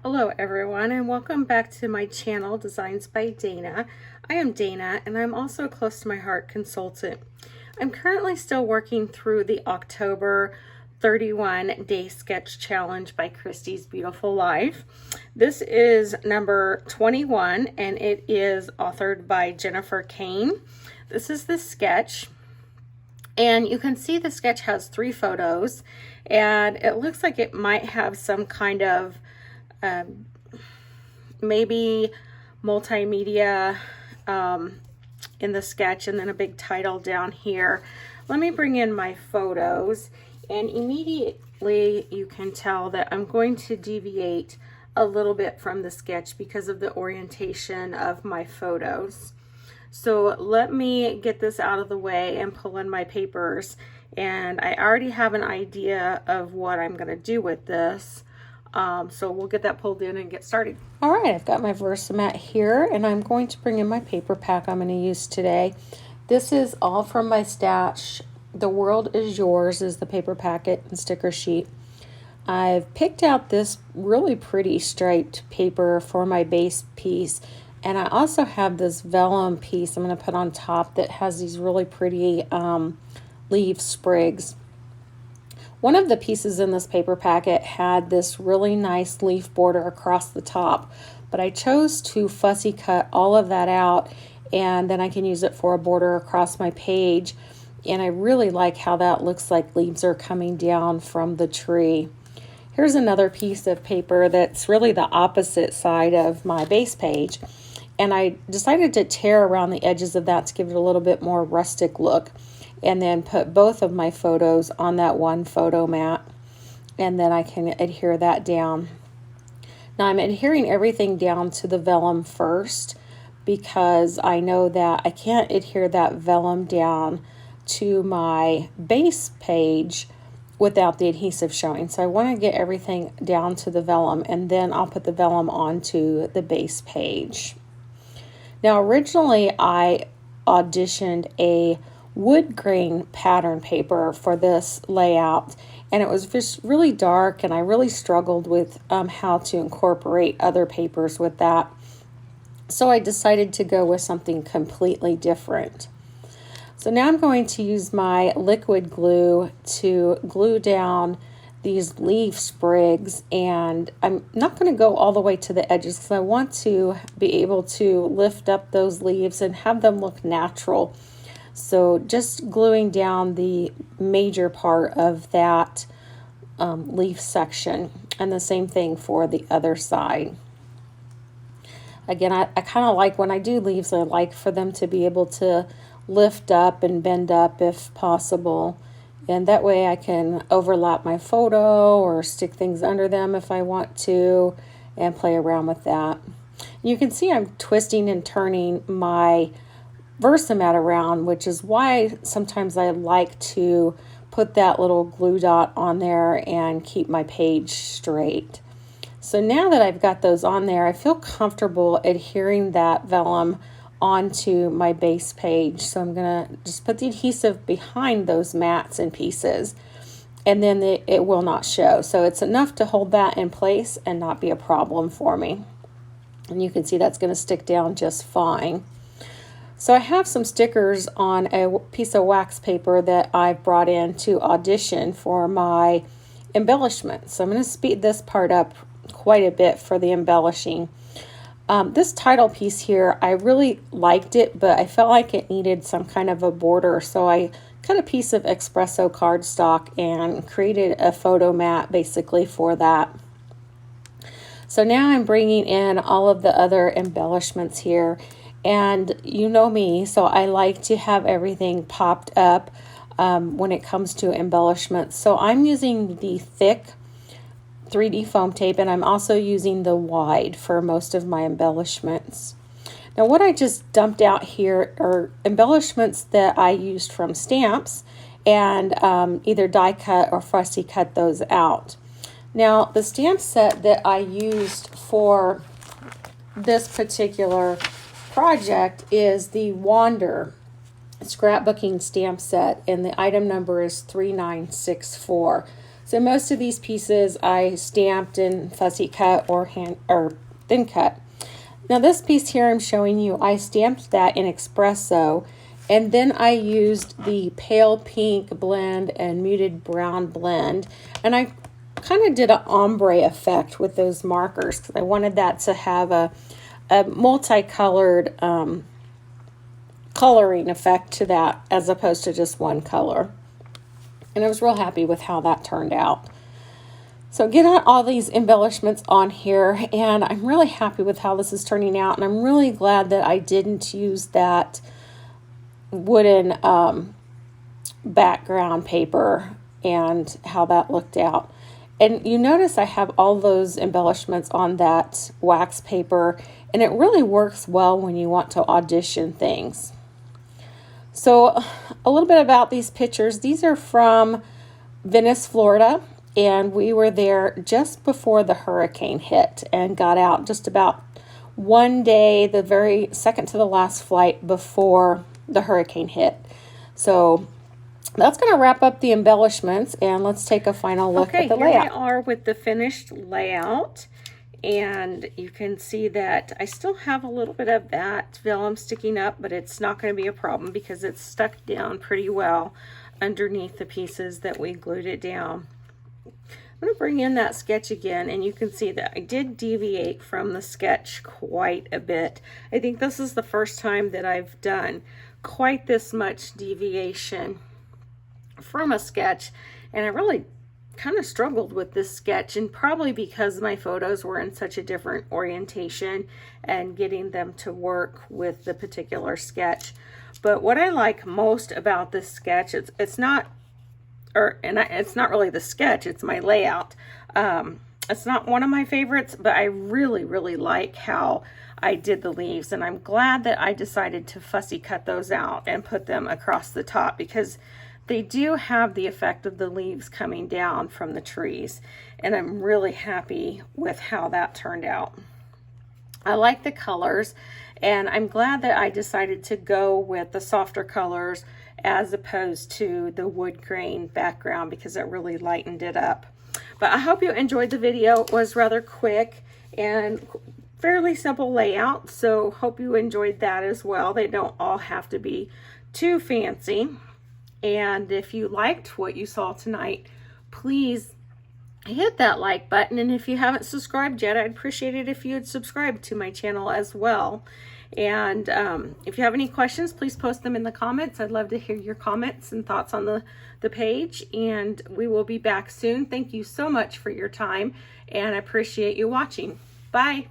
Hello everyone, and welcome back to my channel, Designs by Dana. I am Dana, and I'm also a Close to My Heart consultant. I'm currently still working through the October 31 Day Sketch Challenge by Christie's Beautiful Life. This is number 21, and it is authored by Jennifer Kane. This is the sketch, and you can see the sketch has 3 photos, and it looks like it might have some kind of maybe multimedia in the sketch, and then a big title down here. Let me bring in my photos, and immediately you can tell that I'm going to deviate a little bit from the sketch because of the orientation of my photos. So let me get this out of the way and pull in my papers, and I already have an idea of what I'm going to do with this. So we'll get that pulled in and get started. All right, I've got my Versamat here, and I'm going to bring in my paper pack I'm going to use today. This is all from my stash. The World Is Yours is the paper packet and sticker sheet. I've picked out this really pretty striped paper for my base piece, and I also have this vellum piece I'm going to put on top that has these really pretty leaf sprigs. One of the pieces in this paper packet had this really nice leaf border across the top, but I chose to fussy cut all of that out, and then I can use it for a border across my page. And I really like how that looks like leaves are coming down from the tree. Here's another piece of paper that's really the opposite side of my base page, and I decided to tear around the edges of that to give it a little bit more rustic look, and then put both of my photos on that one photo mat, and then I can adhere that down. Now I'm adhering everything down to the vellum first because I know that I can't adhere that vellum down to my base page without the adhesive showing. So I want to get everything down to the vellum, and then I'll put the vellum onto the base page. Now originally I auditioned a wood grain pattern paper for this layout, and it was just really dark, and I really struggled with how to incorporate other papers with that. So I decided to go with something completely different. So now I'm going to use my liquid glue to glue down these leaf sprigs, and I'm not going to go all the way to the edges because I want to be able to lift up those leaves and have them look natural. So just gluing down the major part of that leaf section, and the same thing for the other side. Again, I kind of like when I do leaves, I like for them to be able to lift up and bend up if possible. And that way I can overlap my photo or stick things under them if I want to, and play around with that. You can see I'm twisting and turning my Versamat around, which is why sometimes I like to put that little glue dot on there and keep my page straight. So now that I've got those on there, I feel comfortable adhering that vellum onto my base page. So I'm gonna just put the adhesive behind those mats and pieces, and then it will not show. So it's enough to hold that in place and not be a problem for me. And you can see that's going to stick down just fine. So I have some stickers on a piece of wax paper that I've brought in to audition for my embellishment. So I'm going to speed this part up quite a bit for the embellishing. This title piece here, I really liked it, but I felt like it needed some kind of a border. So I cut a piece of espresso cardstock and created a photo mat basically for that. So now I'm bringing in all of the other embellishments here. And you know me, so I like to have everything popped up when it comes to embellishments. So I'm using the thick 3D foam tape, and I'm also using the wide for most of my embellishments. Now what I just dumped out here are embellishments that I used from stamps, and either die cut or fussy cut those out. Now the stamp set that I used for this particular project is the Wander scrapbooking stamp set, and the item number is 3964. So most of these pieces I stamped and fussy cut or thin cut. Now this piece here I'm showing you, I stamped that in espresso, and then I used the pale pink blend and muted brown blend, and I kind of did an ombre effect with those markers because I wanted that to have a multicolored coloring effect to that as opposed to just one color. And I was real happy with how that turned out. So get all these embellishments on here, and I'm really happy with how this is turning out, and I'm really glad that I didn't use that wooden background paper and how that looked out. And you notice I have all those embellishments on that wax paper, and it really works well when you want to audition things. So a little bit about these pictures. These are from Venice, Florida, and we were there just before the hurricane hit and got out just about one day, the very second to the last flight before the hurricane hit. So that's going to wrap up the embellishments, and let's take a final look at the layout. Here we are with the finished layout, and you can see that I still have a little bit of that vellum sticking up, but it's not going to be a problem because it's stuck down pretty well underneath the pieces that we glued it down. I'm going to bring in that sketch again, and you can see that I did deviate from the sketch quite a bit. I think this is the first time that I've done quite this much deviation from a sketch, and I really kind of struggled with this sketch, and probably because my photos were in such a different orientation and getting them to work with the particular sketch. But what I like most about this sketch, it's not really the sketch, it's my layout. It's not one of my favorites, but I really like how I did the leaves, and I'm glad that I decided to fussy cut those out and put them across the top because they do have the effect of the leaves coming down from the trees, and I'm really happy with how that turned out. I like the colors, and I'm glad that I decided to go with the softer colors as opposed to the wood grain background because it really lightened it up. But I hope you enjoyed the video. It was rather quick and fairly simple layout, so hope you enjoyed that as well. They don't all have to be too fancy. And if you liked what you saw tonight, please hit that like button. And if you haven't subscribed yet, I'd appreciate it if you would subscribe to my channel as well. And if you have any questions, please post them in the comments. I'd love to hear your comments and thoughts on the page. And we will be back soon. Thank you so much for your time, and I appreciate you watching. Bye.